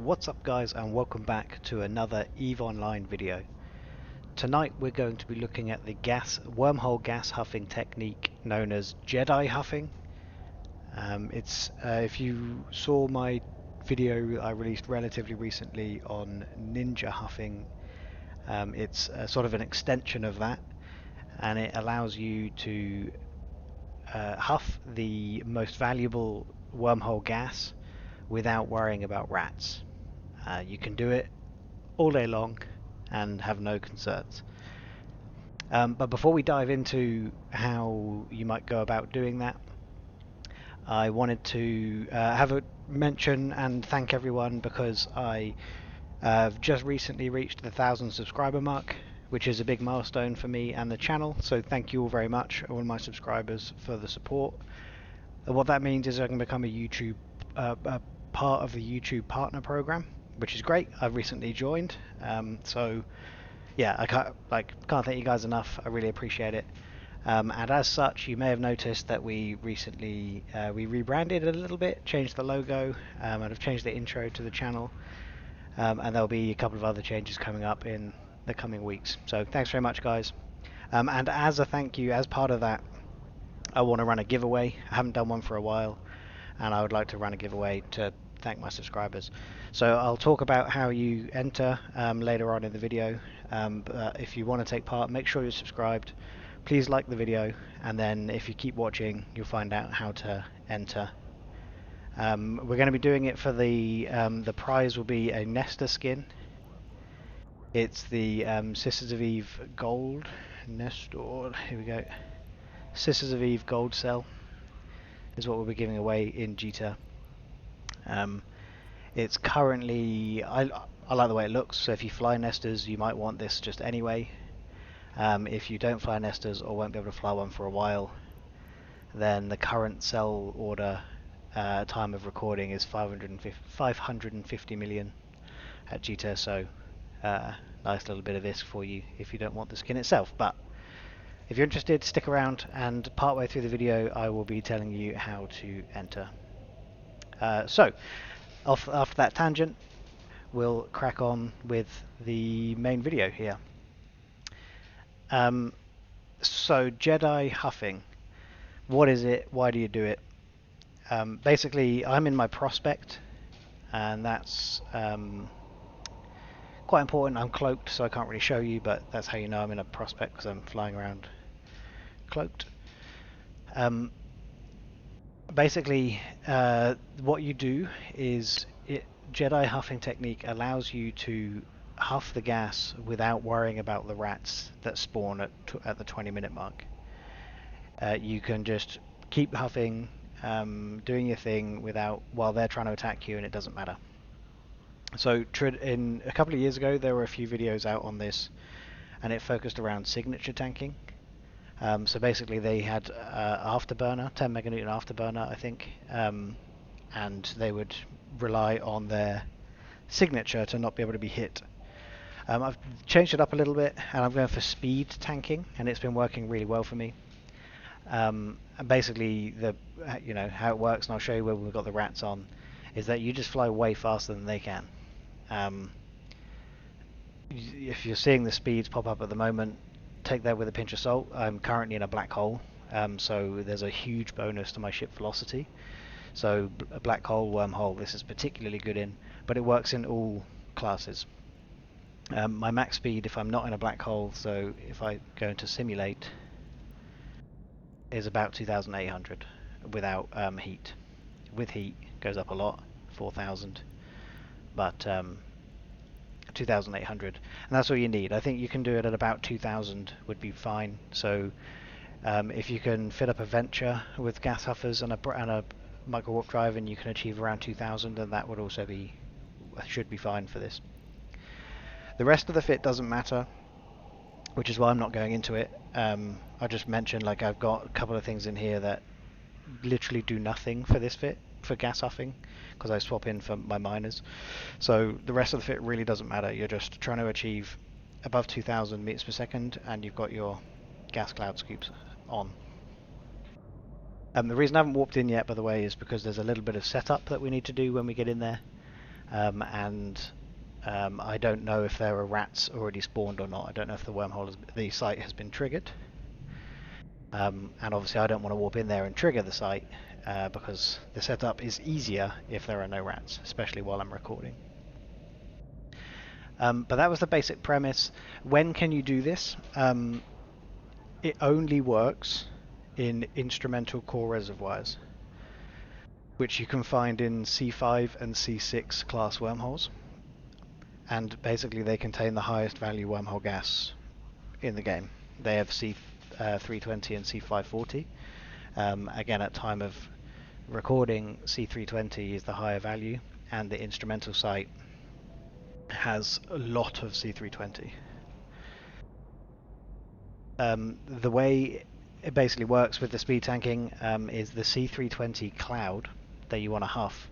What's up guys, and welcome back to another EVE Online video. Tonight we're going to be looking at the wormhole gas huffing technique known as Jedi Huffing. If you saw my video I released relatively recently on ninja huffing, it's sort of an extension of that, and it allows you to huff the most valuable wormhole gas without worrying about rats. You can do it all day long and have no concerns. But before we dive into how you might go about doing that, I wanted to have a mention and thank everyone because I have just recently reached the 1,000 subscriber mark, which is a big milestone for me and the channel. So thank you all very much, all my subscribers, for the support. And what that means is I can become a part of the YouTube partner program, which is great. I've recently joined, so yeah, I can't thank you guys enough. I really appreciate it. And as such, you may have noticed that we recently we rebranded a little bit, changed the logo, and have changed the intro to the channel. And there'll be a couple of other changes coming up in the coming weeks. So thanks very much, guys. And as a thank you, as part of that, I want to run a giveaway. I haven't done one for a while, and I would like to run a giveaway to thank my subscribers. So I'll talk about how you enter later on in the video. But if you want to take part, make sure you're subscribed. Please like the video, and then if you keep watching, you'll find out how to enter. We're going to be doing it for the prize will be a Nesta skin. It's the Sisters of Eve Gold Nestor. Here we go. Sisters of Eve Gold Cell is what we'll be giving away in Jita. It's currently, I like the way it looks, so if you fly Nesters you might want this just anyway. If you don't fly Nesters or won't be able to fly one for a while, then the current cell order time of recording is 550 million at Jita, so nice little bit of ISK for you if you don't want the skin itself. But if you're interested, stick around, and partway through the video I will be telling you how to enter. So after that tangent, we'll crack on with the main video here. So Jedi Huffing, what is it? Why do you do it? Basically, I'm in my prospect, and that's quite important. I'm cloaked, so I can't really show you, but that's how you know I'm in a prospect, because I'm flying around cloaked. Basically, what you do is Jedi Huffing technique allows you to huff the gas without worrying about the rats that spawn at the 20-minute mark. You can just keep huffing, doing your thing while they're trying to attack you, and it doesn't matter. So in a couple of years ago there were a few videos out on this, and it focused around signature tanking. So basically they had afterburner, 10 meganewton afterburner I think, and they would rely on their signature to not be able to be hit. I've changed it up a little bit, and I'm going for speed tanking, and it's been working really well for me. And basically how it works, and I'll show you where we've got the rats on, is that you just fly way faster than they can. If you're seeing the speeds pop up at the moment, take that with a pinch of salt. I'm currently in a black hole, so there's a huge bonus to my ship velocity. So a black hole, wormhole, this is particularly good in, but it works in all classes. My max speed, if I'm not in a black hole, so if I go into simulate, is about 2,800 without heat. With heat, goes up a lot, 4,000, but 2,800, and that's all you need. I think you can do it at about 2,000 would be fine. So if you can fit up a Venture with gas huffers and a micro warp drive, and you can achieve around 2,000, then that would also should be fine for this. The rest of the fit doesn't matter, which is why I'm not going into it. I just mentioned, like, I've got a couple of things in here that literally do nothing for this fit, for gas huffing, because I swap in for my miners. So the rest of the fit really doesn't matter. You're just trying to achieve above 2,000 meters per second, and you've got your gas cloud scoops on. The reason I haven't warped in yet, by the way, is because there's a little bit of setup that we need to do when we get in there. and I don't know if there are rats already spawned or not. I don't know if the site has been triggered. And obviously I don't want to warp in there and trigger the site because the setup is easier if there are no rats, especially while I'm recording. But that was the basic premise. When can you do this? It only works in instrumental core reservoirs, which you can find in C5 and C6 class wormholes. And basically they contain the highest value wormhole gas in the game. They have C320 and C540. Again, at time of recording, C320 is the higher value, and the instrumental site has a lot of C320. The way it basically works with the speed tanking is the C320 cloud that you want to huff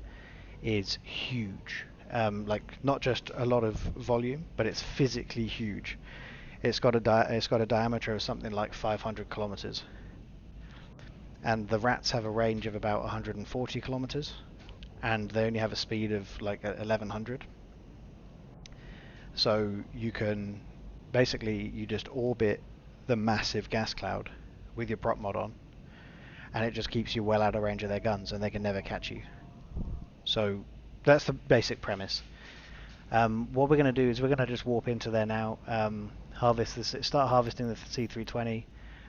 is huge. Like not just a lot of volume, but it's physically huge. It's got a diameter of something like 500 kilometers, and the rats have a range of about 140 kilometers, and they only have a speed of like 1100. So you can basically you just orbit the massive gas cloud with your prop mod on, and it just keeps you well out of range of their guns, and they can never catch you. So that's the basic premise. What we're going to do is we're going to just warp into there now, start harvesting the C320,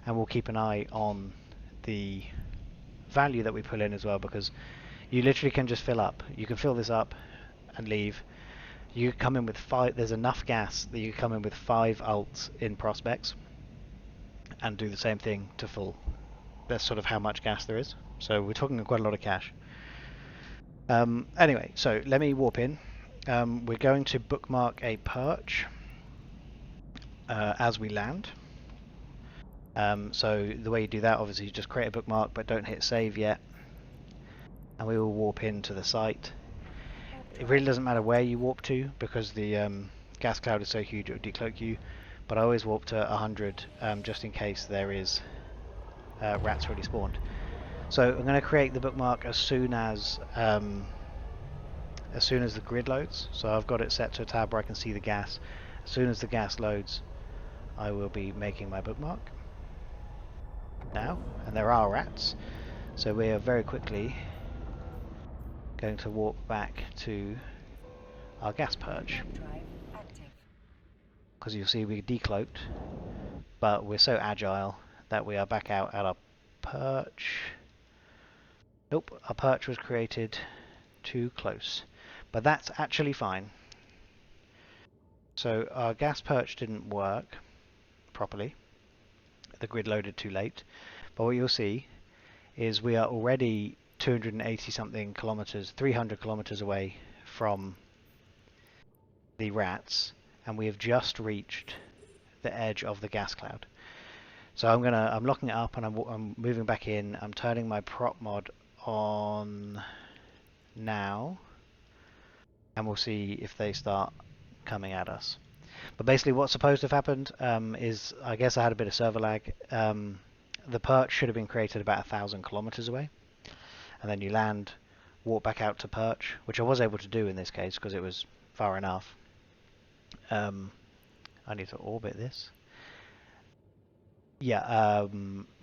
and we'll keep an eye on the value that we pull in as well, because you literally can just fill up. You can fill this up and leave. You come in with 5. There's enough gas that you can come in with 5 ults in prospects and do the same thing to full. That's sort of how much gas there is. So we're talking quite a lot of cash. Anyway, so let me warp in. We're going to bookmark a perch as we land. So the way you do that, obviously, you just create a bookmark, but don't hit save yet. And we will warp into the site. It really doesn't matter where you warp to, because the gas cloud is so huge it will decloak you. But I always warp to 100 just in case there is rats already spawned. So I'm going to create the bookmark as soon as the grid loads. So I've got it set to a tab where I can see the gas. As soon as the gas loads, I will be making my bookmark now, and there are rats, so we are very quickly going to warp back to our gas perch, because you'll see we decloaked, but we're so agile that we are back out at our perch. Nope, our perch was created too close, but that's actually fine. So our gas perch didn't work properly. The grid loaded too late, but what you'll see is we are already 280 something kilometers, 300 kilometers away from the rats, and we have just reached the edge of the gas cloud. So I'm locking it up, and I'm moving back in. I'm turning my prop mod on now, and we'll see if they start coming at us. But basically what's supposed to have happened is, I guess I had a bit of server lag. The perch should have been created about 1,000 kilometers away, and then you land, walk back out to perch, which I was able to do in this case because it was far enough. I need to orbit this. Yeah,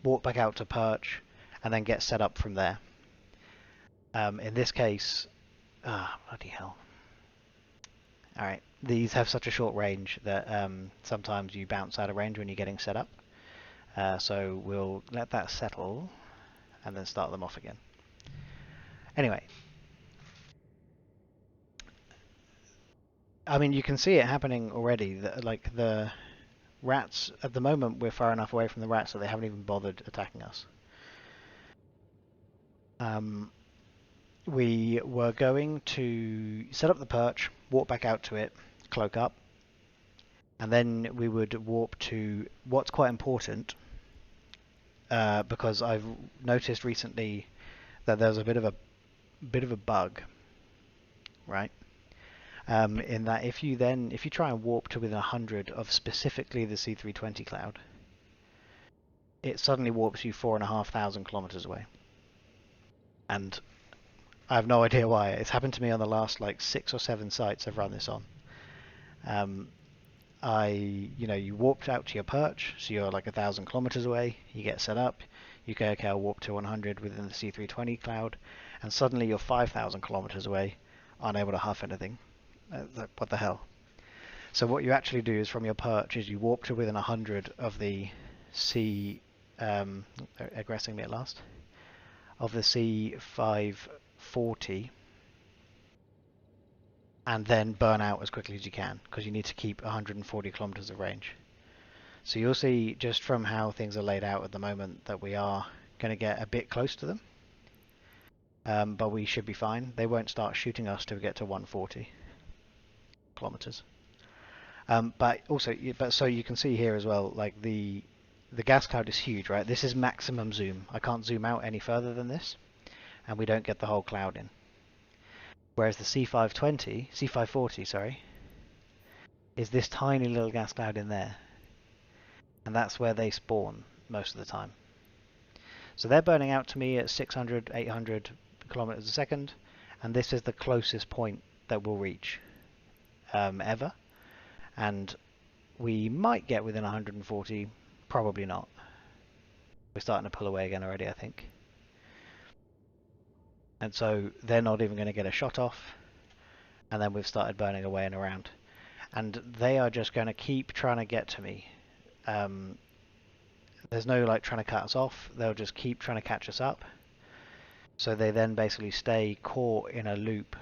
walk back out to perch and then get set up from there. In this case, bloody hell. Alright, these have such a short range that sometimes you bounce out of range when you're getting set up. So we'll let that settle and then start them off again. Anyway, I mean, you can see it happening already. Like the rats, at the moment we're far enough away from the rats that they haven't even bothered attacking us. We were going to set up the perch, walk back out to it, cloak up, and then we would warp to what's quite important, because I've noticed recently that there's a bit of a bug, right? In that if you try and warp to within 100 of specifically the C320 cloud, it suddenly warps you 4,500 kilometers away. And I have no idea why. It's happened to me on the last like 6 or 7 sites I've run this on. Um, you warped out to your perch, so you're like 1,000 kilometers away. You get set up. You go, okay, I'll warp to 100 within the C320 cloud, and suddenly you're 5,000 kilometers away, unable to huff anything. What the hell? So what you actually do is from your perch is you warp to within 100 of the C, aggressing me at last, of the C540, and then burn out as quickly as you can, because you need to keep 140 kilometers of range. So you'll see just from how things are laid out at the moment that we are going to get a bit close to them, but we should be fine. They won't start shooting us till we get to 140 kilometers. But so you can see here as well, like the gas cloud is huge, right? This is maximum zoom. I can't zoom out any further than this, and we don't get the whole cloud in. Whereas the C540, sorry, is this tiny little gas cloud in there, and that's where they spawn most of the time. So they're burning out to me at 600, 800 kilometers a second, and this is the closest point that we'll reach ever. And we might get within 140, probably not. We're starting to pull away again already, I think. And so they're not even going to get a shot off, and then we've started burning away and around. And they are just going to keep trying to get to me. There's no like trying to cut us off. They'll just keep trying to catch us up. So they then basically stay caught in a loop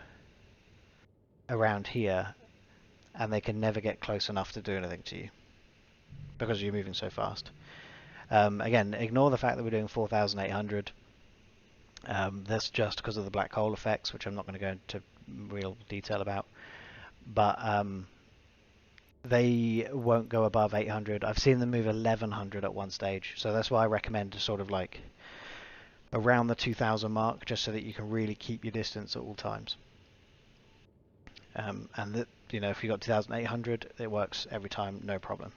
around here, and they can never get close enough to do anything to you because you're moving so fast. Again, ignore the fact that we're doing 4,800. That's just because of the black hole effects, which I'm not going to go into real detail about. But they won't go above 800. I've seen them move 1,100 at one stage, so that's why I recommend to sort of like around the 2,000 mark, just so that you can really keep your distance at all times. And that, if you got 2,800, it works every time, no problem.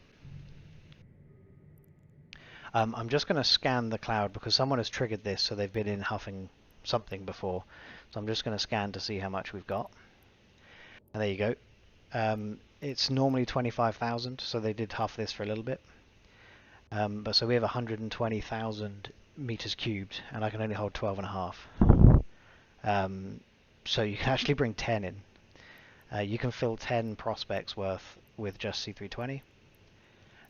I'm just going to scan the cloud because someone has triggered this, so they've been in huffing something before. So I'm just going to scan to see how much we've got. And there you go. It's normally 25,000, so they did huff this for a little bit. But so we have 120,000 meters cubed, and I can only hold 12.5. So you can actually bring 10 in. You can fill 10 prospects worth with just C320,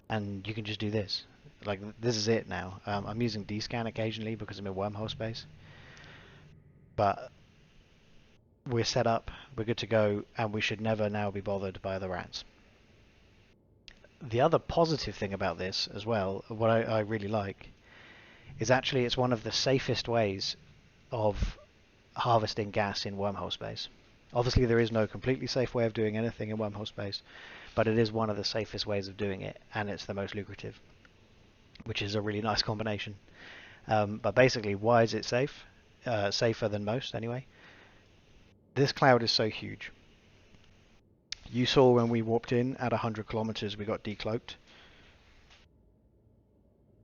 and you can just do this. Like, this is it now. I'm using D-scan occasionally because I'm in wormhole space, but we're set up, we're good to go, and we should never now be bothered by the rats. The other positive thing about this as well, what I really like, is actually it's one of the safest ways of harvesting gas in wormhole space. Obviously there is no completely safe way of doing anything in wormhole space, but it is one of the safest ways of doing it, and it's the most lucrative, which is a really nice combination. But basically, why is it safe? Safer than most anyway. This cloud is so huge. You saw when we warped in at 100 kilometers we got decloaked.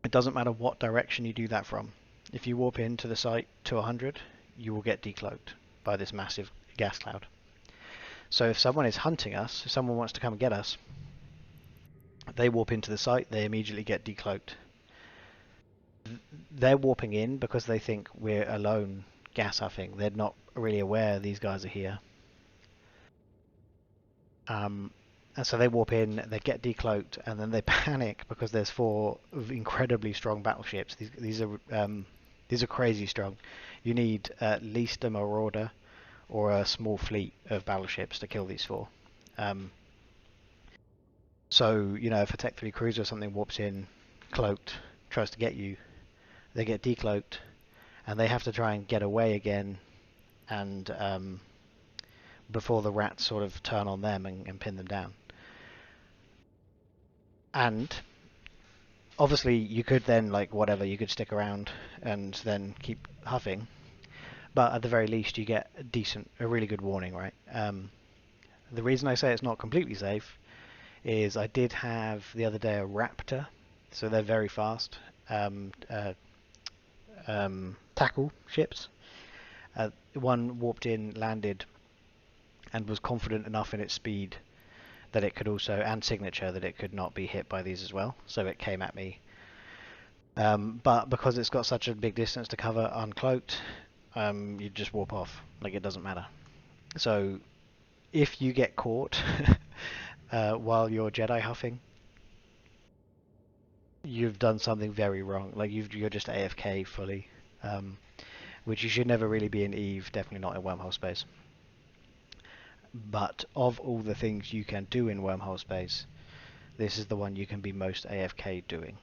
It doesn't matter what direction you do that from. If you warp into the site to 100, you will get decloaked by this massive gas cloud. So if someone is hunting us, if someone wants to come and get us, they warp into the site, they immediately get decloaked. They're warping in because they think we're alone gas huffing. They're not really aware these guys are here. And so they warp in, they get decloaked, and then they panic because there's 4 incredibly strong battleships. These are crazy strong. You need at least a marauder or a small fleet of battleships to kill these 4. So if a Tech 3 cruiser or something warps in, cloaked, tries to get you, they get decloaked, and they have to try and get away again, and before the rats sort of turn on them and pin them down. And obviously you could then, you could stick around and then keep huffing, but at the very least you get a really good warning, right? The reason I say it's not completely safe is I did have the other day a Raptor, so they're very fast tackle ships, One warped in, landed, and was confident enough in its speed that it could also, and signature, that it could not be hit by these as well. So it came at me. But because it's got such a big distance to cover uncloaked, you just warp off. Like, it doesn't matter. So if you get caught while you're Jedi huffing, you've done something very wrong. Like, you're just AFK fully, which you should never really be in Eve, definitely not in wormhole space. But of all the things you can do in wormhole space, this is the one you can be most AFK doing.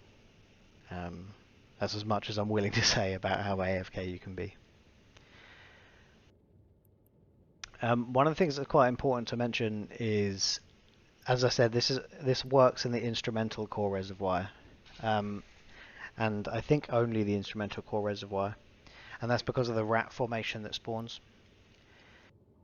That's as much as I'm willing to say about how AFK you can be. One of the things that's quite important to mention is, as I said, this works in the instrumental core reservoir, and I think only the instrumental core reservoir, and that's because of the rat formation that spawns.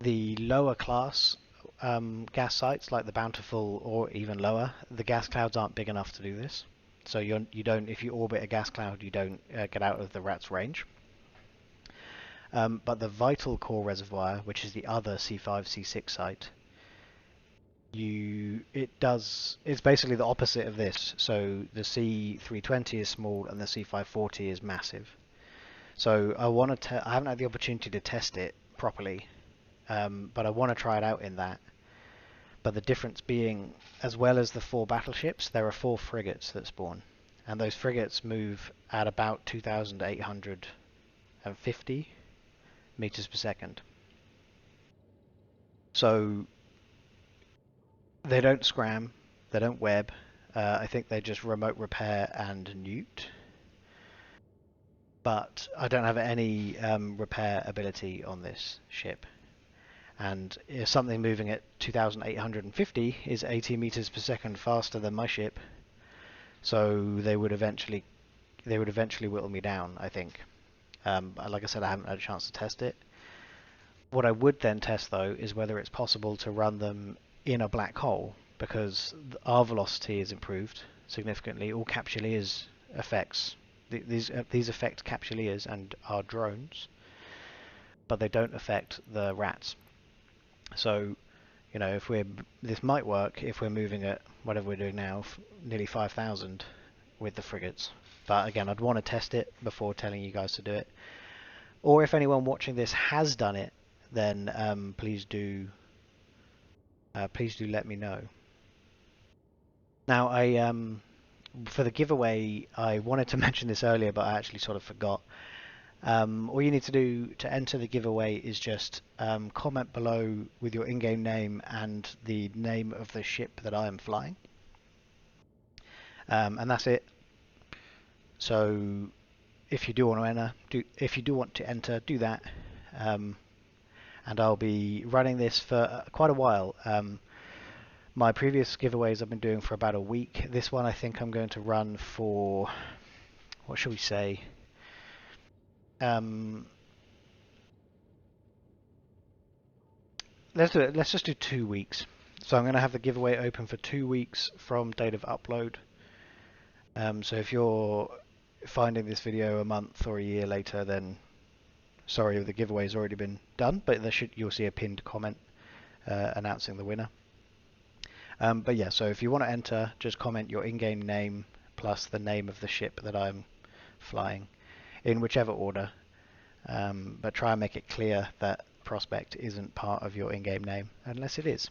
The lower class gas sites, like the Bountiful or even lower, the gas clouds aren't big enough to do this. So you don't, if you orbit a gas cloud, you don't get out of the rat's range. But the vital core reservoir, which is the other C5, C6 site, it's basically the opposite of this. So the C320 is small and the C540 is massive. So I haven't had the opportunity to test it properly, but I want to try it out in that. But the difference being, as well as the 4 battleships, there are 4 frigates that spawn, and those frigates move at about 2,850 meters per second. So they don't scram, they don't web. I think they just remote repair and newt. But I don't have any repair ability on this ship. And if something moving at 2,850 is 80 meters per second faster than my ship, so they would eventually whittle me down, I think. Like I said, I haven't had a chance to test it. What I would then test, though, is whether it's possible to run them in a black hole, because our velocity is improved significantly. All Capsuleers effects, these affect Capsuleers and our drones, but they don't affect the rats. So, you know, this might work if we're moving at whatever we're doing now, nearly 5,000 with the frigates. But again, I'd want to test it before telling you guys to do it. Or if anyone watching this has done it, then please do let me know. Now, for the giveaway, I wanted to mention this earlier, but I actually sort of forgot. All you need to do to enter the giveaway is just comment below with your in-game name and the name of the ship that I am flying, and that's it. So if you do want to enter, do that, and I'll be running this for quite a while. My previous giveaways I've been doing for about a week. This one I think I'm going to run for, what should we say? Let's do it. Let's just do 2 weeks. So I'm going to have the giveaway open for 2 weeks from date of upload. So if you're finding this video a month or a year later, then sorry, the giveaway's already been done, but you'll see a pinned comment announcing the winner. But yeah, so if you want to enter, just comment your in-game name plus the name of the ship that I'm flying in whichever order. But try and make it clear that Prospect isn't part of your in-game name, unless it is.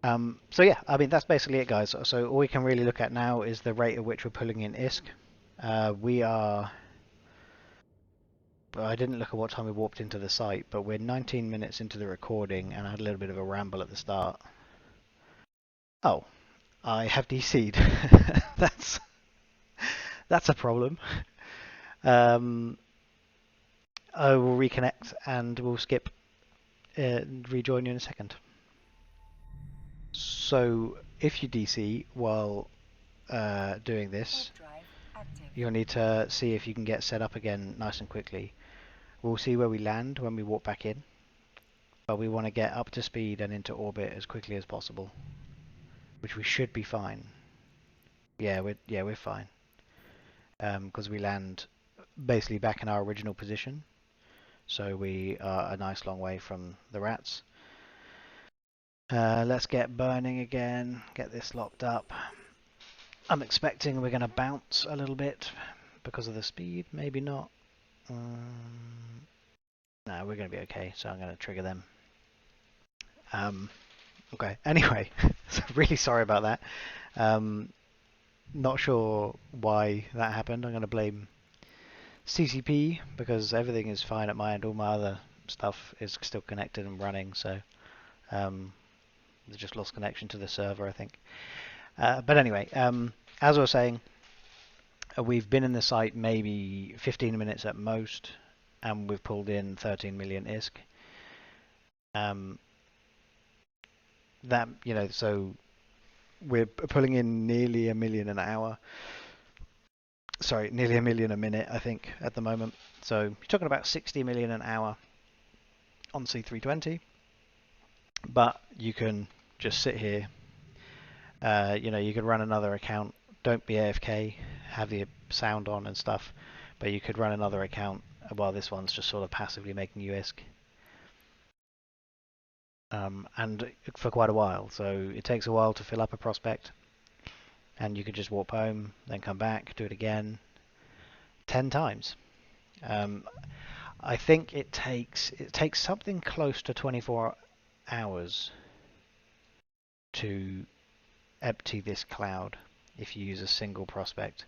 So yeah, I mean, that's basically it, guys. So all we can really look at now is the rate at which we're pulling in ISK. I didn't look at what time we warped into the site, but we're 19 minutes into the recording, and I had a little bit of a ramble at the start. Oh, I have DC'd. That's a problem. I will reconnect and we'll skip rejoin you in a second. So if you DC while doing this, you'll need to see if you can get set up again nice and quickly. We'll see where we land when we walk back in, but we want to get up to speed and into orbit as quickly as possible, which we should be fine. Yeah, we're fine, because we land basically back in our original position. So we are a nice long way from the rats. Let's get burning again, get this locked up. I'm expecting we're going to bounce a little bit because of the speed, maybe not. No, we're going to be okay, so I'm going to trigger them. Okay, anyway, so really sorry about that. Not sure why that happened. I'm going to blame CCP because everything is fine at my end. All my other stuff is still connected and running, so they just lost connection to the server, I think. But anyway, as I was saying, we've been in the site maybe 15 minutes at most, and we've pulled in 13 million ISK. That, so we're pulling in nearly a million an hour. Sorry, nearly a million a minute, I think, at the moment. So you're talking about 60 million an hour on C320. But you can just sit here. You could run another account. Don't be AFK. Have the sound on and stuff. But you could run another account while this one's just sort of passively making you ISK. And for quite a while. So it takes a while to fill up a prospect. And you could just warp home, then come back, do it again 10 times. I think it takes something close to 24 hours to empty this cloud if you use a single prospect.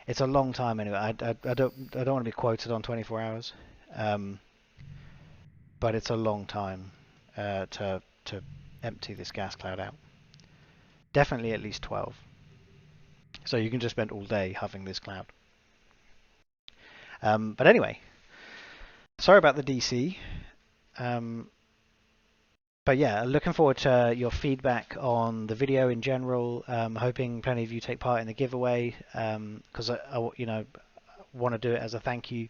It's a long time anyway. I don't want to be quoted on 24 hours, but it's a long time to empty this gas cloud out. Definitely at least 12. So you can just spend all day huffing this cloud. But anyway, sorry about the DC. But yeah, looking forward to your feedback on the video in general. Hoping plenty of you take part in the giveaway because I want to do it as a thank you.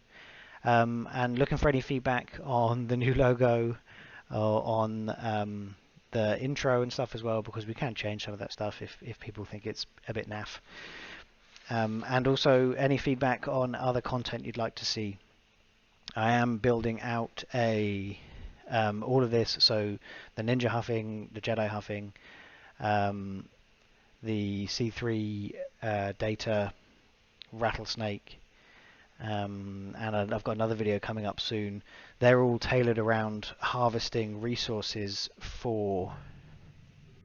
And looking for any feedback on the new logo or on the intro and stuff as well, because we can change some of that stuff if people think it's a bit naff. And also any feedback on other content you'd like to see. I am building out all of this, so the Ninja Huffing, the Jedi Huffing, the C3 data rattlesnake, and I've got another video coming up soon. They're all tailored around harvesting resources for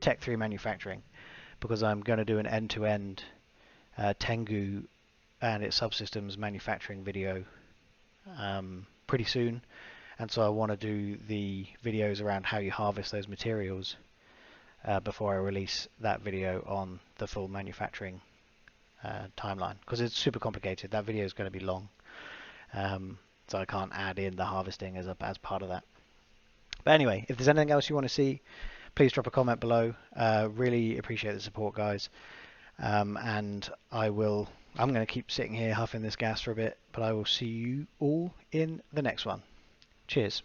Tech 3 manufacturing, because I'm going to do an end-to-end Tengu and its subsystems manufacturing video pretty soon. And so I want to do the videos around how you harvest those materials before I release that video on the full manufacturing timeline, because it's super complicated. That video is going to be long, so I can't add in the harvesting as part of that. But anyway, if there's anything else you want to see, please drop a comment below. Really appreciate the support, guys. And I'm going to keep sitting here huffing this gas for a bit, but I will see you all in the next one. Cheers.